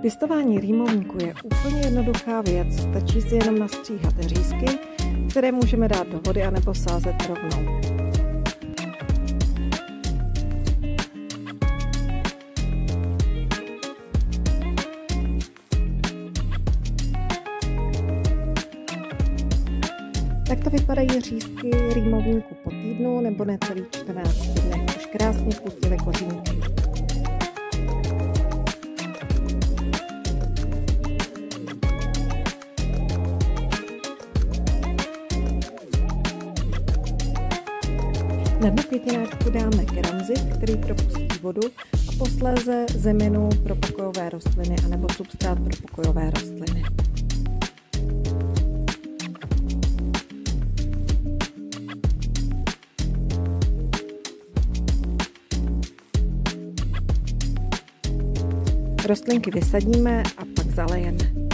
Pěstování rýmovníku je úplně jednoduchá věc, stačí si jenom nastříhat řízky, které můžeme dát do vody anebo sázet rovnou. Takto vypadají řízky rýmovníku po týdnu nebo necelých 14 dnech. Už krásně pustily kořínky. Na dno květináčku dáme keramzit, který propustí vodu, a posléze zeminu pro pokojové rostliny anebo substrát pro pokojové rostliny. Rostlinky vysadíme a pak zalejeme.